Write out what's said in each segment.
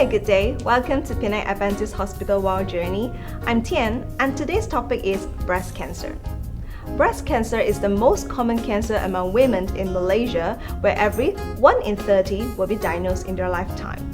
Hi, good day. Welcome to Penang Adventist Hospital WAW Journey. I'm Tian, and today's topic is breast cancer. Breast cancer is the most common cancer among women in Malaysia, where every 1 in 30 will be diagnosed in their lifetime.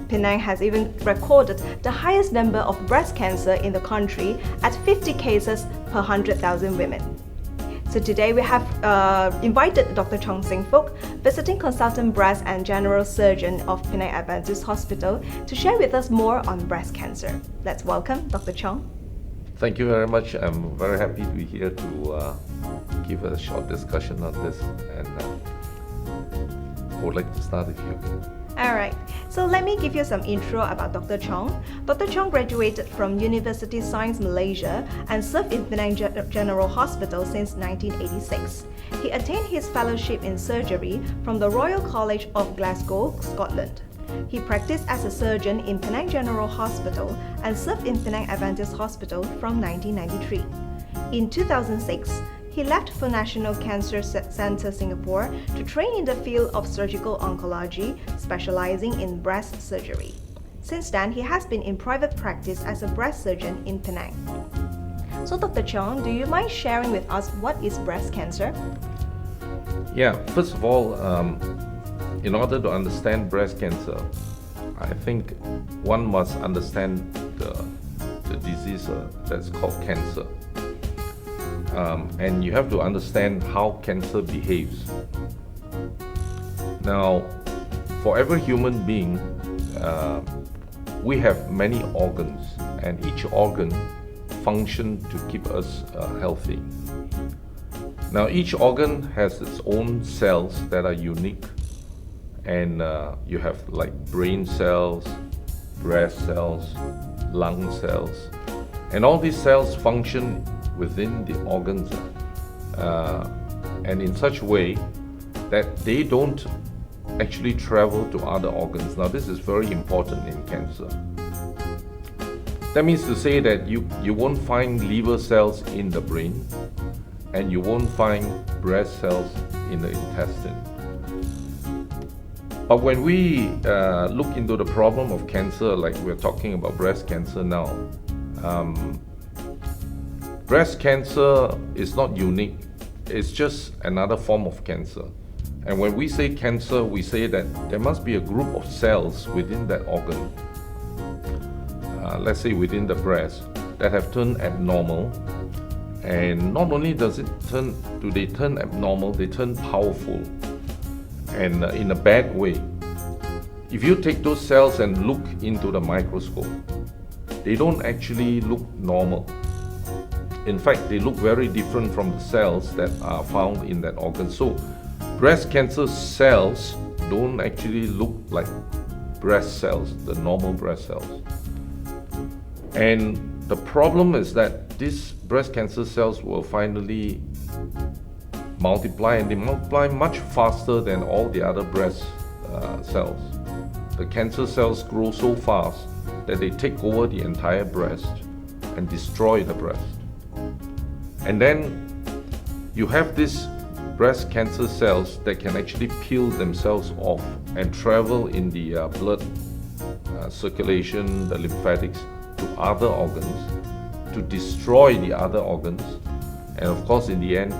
Penang has even recorded the highest number of breast cancer in the country at 50 cases per 100,000 women. So today we have invited Dr. Chong Seng Fook, visiting consultant breast and general surgeon of Penang Adventist Hospital, to share with us more on breast cancer. Let's welcome Dr. Chong. Thank you very much. I'm very happy to be here to give a short discussion on this, and I would like to start with you. Alright, so let me give you some intro about Dr. Chong. Dr. Chong graduated from University Science Malaysia and served in Penang General Hospital since 1986. He attained his fellowship in surgery from the Royal College of Glasgow, Scotland. He practiced as a surgeon in Penang General Hospital and served in Penang Adventist Hospital from 1993. In 2006, he left for National Cancer Centre Singapore to train in the field of surgical oncology, specializing in breast surgery. Since then, he has been in private practice as a breast surgeon in Penang. So Dr. Chong, do you mind sharing with us what is breast cancer? Yeah, first of all, in order to understand breast cancer, I think one must understand the disease that's called cancer. And you have to understand how cancer behaves. Now, for every human being, we have many organs, and each organ functions to keep us healthy. Now, each organ has its own cells that are unique, and you have like brain cells, breast cells, lung cells, and all these cells function within the organs and in such a way that they don't actually travel to other organs. Now, this is very important in cancer. That means to say that you won't find liver cells in the brain, and you won't find breast cells in the intestine. But when we look into the problem of cancer, like we're talking about breast cancer now, breast cancer is not unique. It's just another form of cancer. And when we say cancer, we say that there must be a group of cells within that organ, let's say within the breast, that have turned abnormal. And not only do they turn abnormal, they turn powerful, and in a bad way. If you take those cells and look into the microscope, they don't actually look normal. In fact, they look very different from the cells that are found in that organ. So, breast cancer cells don't actually look like breast cells, the normal breast cells. And the problem is that these breast cancer cells will finally multiply, and they multiply much faster than all the other breast cells. The cancer cells grow so fast that they take over the entire breast and destroy the breast. And then you have these breast cancer cells that can actually peel themselves off and travel in the blood circulation, the lymphatics, to other organs, to destroy the other organs. And of course, in the end,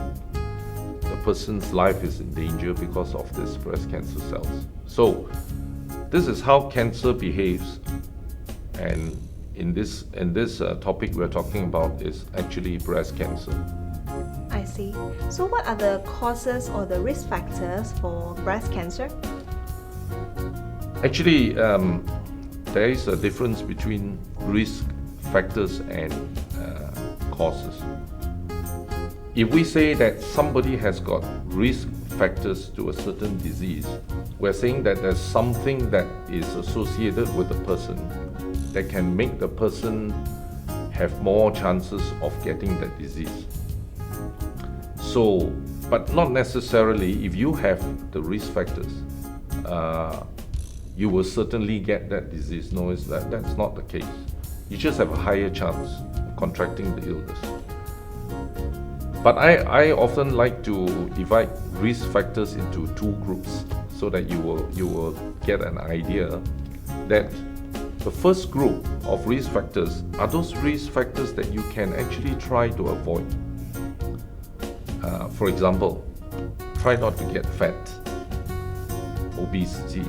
the person's life is in danger because of these breast cancer cells. So this is how cancer behaves, and in this topic we're talking about is actually breast cancer. I see. So what are the causes or the risk factors for breast cancer? Actually, there is a difference between risk factors and causes. If we say that somebody has got risk factors to a certain disease, we're saying that there's something that is associated with the person that can make the person have more chances of getting that disease. So, but not necessarily if you have the risk factors, you will certainly get that disease. No, that's not the case. You just have a higher chance of contracting the illness. But I often like to divide risk factors into two groups so that you will get an idea that The first group of risk factors are those risk factors that you can actually try to avoid. For example, try not to get fat, obesity,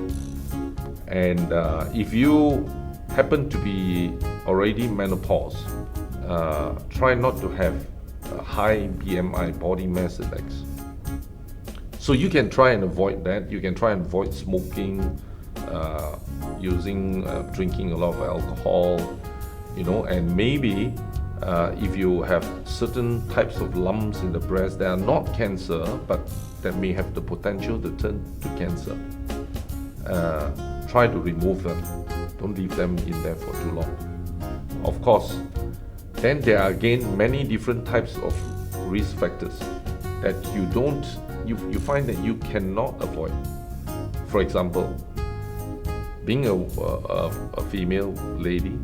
and if you happen to be already menopause, try not to have a high BMI, body mass index. So you can try and avoid that. You can try and avoid smoking, drinking a lot of alcohol, and maybe if you have certain types of lumps in the breast that are not cancer, but that may have the potential to turn to cancer, try to remove them. Don't leave them in there for too long. Of course, then there are again many different types of risk factors that you find that you cannot avoid. For example, being a female lady,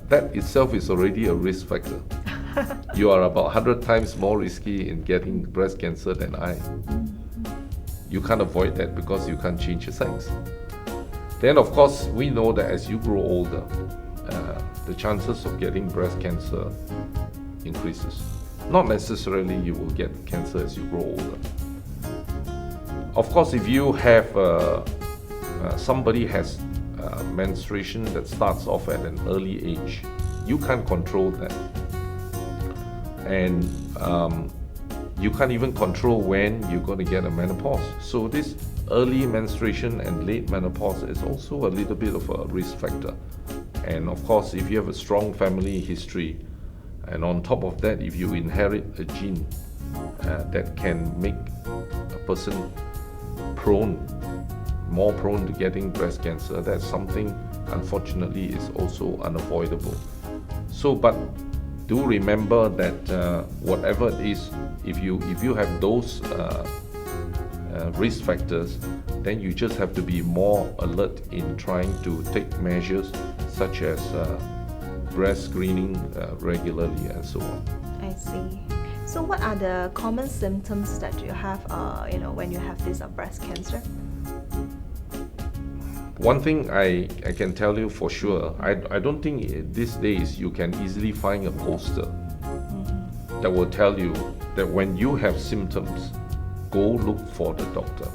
that itself is already a risk factor. You are about 100 times more risky in getting breast cancer than I. You can't avoid that because you can't change your sex. Then of course, we know that as you grow older, the chances of getting breast cancer increases. Not necessarily you will get cancer as you grow older. Of course, if you have somebody has menstruation that starts off at an early age, you can't control that. And you can't even control when you're going to get a menopause. So this early menstruation and late menopause is also a little bit of a risk factor. And of course, if you have a strong family history, and on top of that, if you inherit a gene that can make a person more prone to getting breast cancer, that's something unfortunately is also unavoidable. So, but do remember that whatever it is, if you have those risk factors, then you just have to be more alert in trying to take measures such as breast screening regularly and so on. I see. So what are the common symptoms that you have when you have this breast cancer? One thing I can tell you for sure, I don't think these days you can easily find a poster that will tell you that when you have symptoms, go look for the doctor.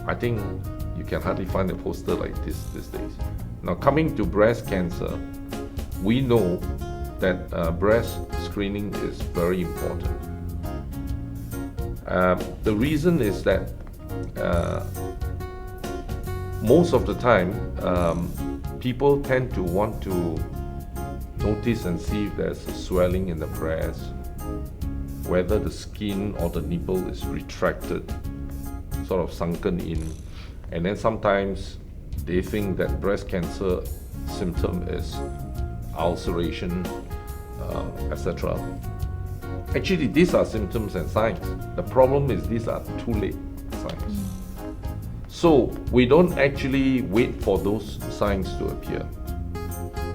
I think you can hardly find a poster like this these days. Now, coming to breast cancer, we know that breast screening is very important. The reason is that most of the time, people tend to want to notice and see if there's a swelling in the breast, whether the skin or the nipple is retracted, sort of sunken in, and then sometimes they think that breast cancer symptom is ulceration, etc. Actually, these are symptoms and signs. The problem is these are too late signs. So we don't actually wait for those signs to appear.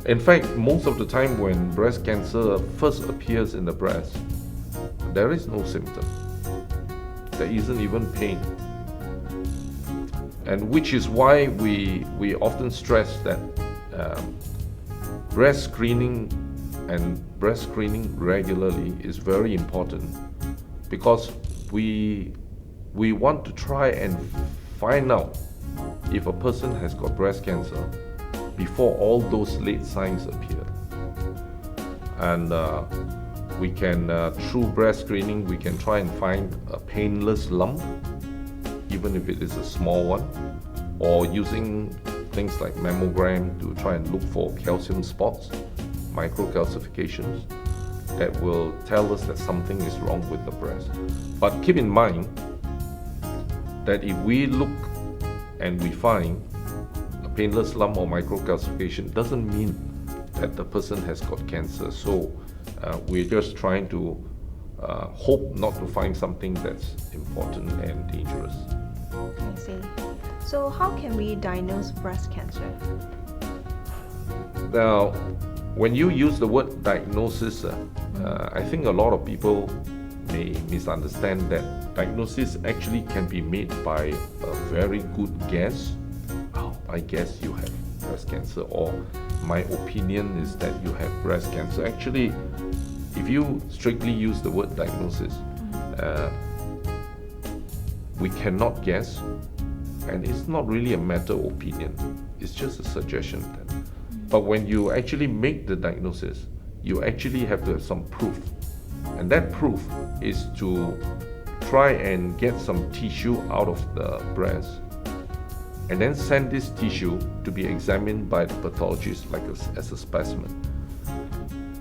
In fact, most of the time when breast cancer first appears in the breast, there is no symptom. There isn't even pain. And which is why we often stress that breast screening and breast screening regularly is very important, because we want to try and find out if a person has got breast cancer before all those late signs appear. And we can, through breast screening, we can try and find a painless lump, even if it is a small one, or using things like mammogram to try and look for calcium spots, microcalcifications, that will tell us that something is wrong with the breast. But keep in mind that if we look and we find a painless lump or microcalcification, doesn't mean that the person has got cancer. So we're just trying to hope not to find something that's important and dangerous. I see. So how can we diagnose breast cancer? Now, when you use the word diagnosis, I think a lot of people may misunderstand that diagnosis actually can be made by a very good guess. Oh, I guess you have breast cancer, or my opinion is that you have breast cancer. Actually, if you strictly use the word diagnosis, we cannot guess, and it's not really a matter of opinion, it's just a suggestion. But when you actually make the diagnosis, you actually have to have some proof, and that proof is to try and get some tissue out of the breast, and then send this tissue to be examined by the pathologist as a specimen.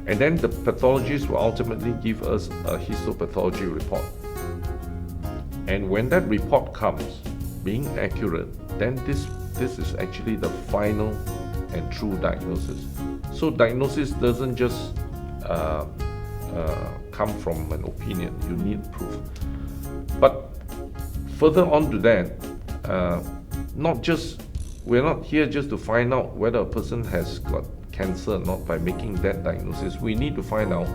And then the pathologist will ultimately give us a histopathology report. And when that report comes, being accurate, then this is actually the final and true diagnosis. So diagnosis doesn't just come from an opinion, you need proof. But further on to that, we're not here just to find out whether a person has got cancer or not by making that diagnosis. We need to find out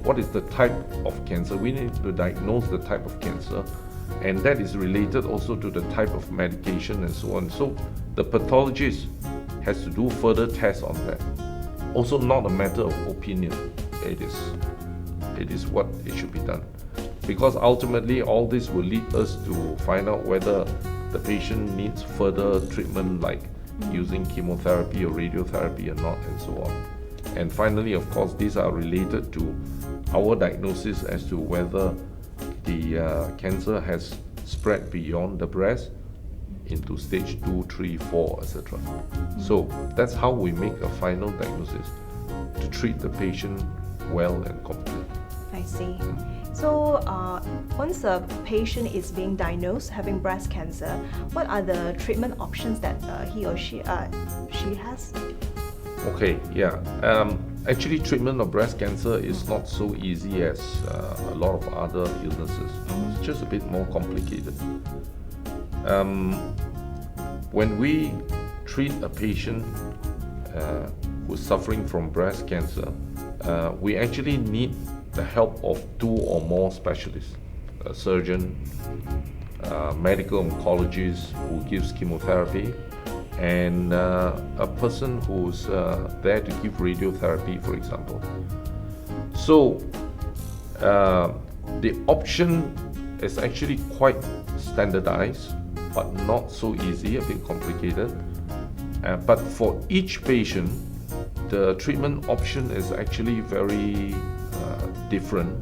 what is the type of cancer. We need to diagnose the type of cancer, and that is related also to the type of medication and so on. So the pathologist has to do further tests on that. Also not a matter of opinion. It is what it should be done. Because ultimately all this will lead us to find out whether the patient needs further treatment like using chemotherapy or radiotherapy or not, and so on. And finally, of course, these are related to our diagnosis as to whether the cancer has spread beyond the breast into stage 2, 3, 4, etc. So that's how we make a final diagnosis to treat the patient well and completely. I see. So once a patient is being diagnosed having breast cancer, what are the treatment options that he or she has? Okay, yeah. Actually, treatment of breast cancer is not so easy as a lot of other illnesses. It's just a bit more complicated. When we treat a patient who's suffering from breast cancer, we actually need the help of 2 or more specialists, a surgeon, medical oncologist who gives chemotherapy, and a person who's there to give radiotherapy, for example. So the option is actually quite standardized, but not so easy, a bit complicated. But for each patient, the treatment option is actually very different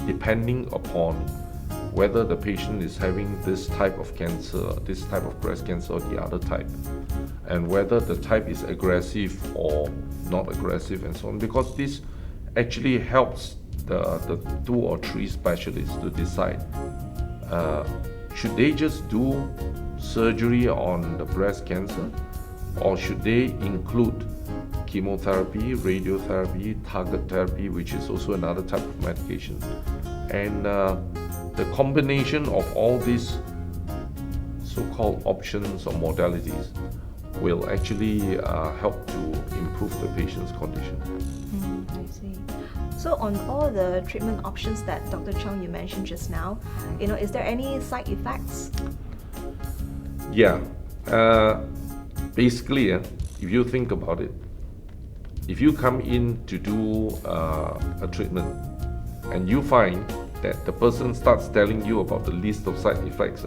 depending upon whether the patient is having this type of cancer, this type of breast cancer, or the other type, and whether the type is aggressive or not aggressive, and so on, because this actually helps the 2 or 3 specialists to decide should they just do surgery on the breast cancer, or should they include chemotherapy, radiotherapy, target therapy, which is also another type of medication. And the combination of all these so-called options or modalities will actually help to improve the patient's condition. I see. So on all the treatment options that Dr. Chong, you mentioned just now, is there any side effects? Yeah. Basically, if you think about it, if you come in to do a treatment and you find that the person starts telling you about the list of side effects,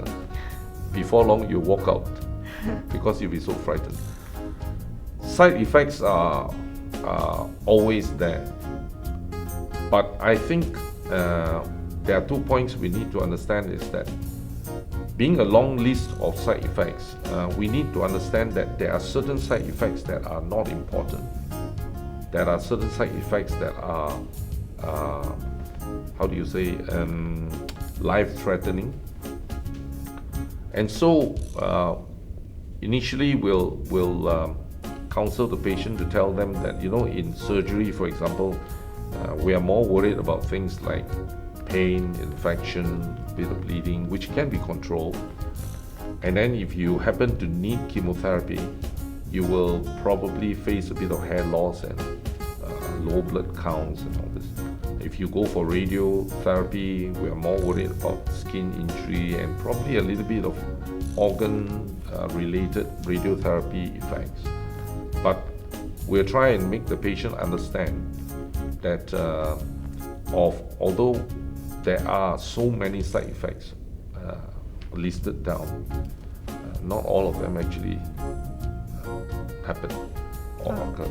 before long you walk out because you'll be so frightened. Side effects are always there, but I think there are 2 points we need to understand is that being a long list of side effects, we need to understand that there are certain side effects that are not important. There are certain side effects that are, life-threatening. And so, initially we'll counsel the patient to tell them that, in surgery, for example, we are more worried about things like pain, infection, a bit of bleeding, which can be controlled. And then if you happen to need chemotherapy, you will probably face a bit of hair loss and low blood counts and all this. If you go for radiotherapy, we are more worried about skin injury and probably a little bit of organ related radiotherapy effects. But we'll try and make the patient understand that although there are so many side effects listed down, not all of them actually happen or occur.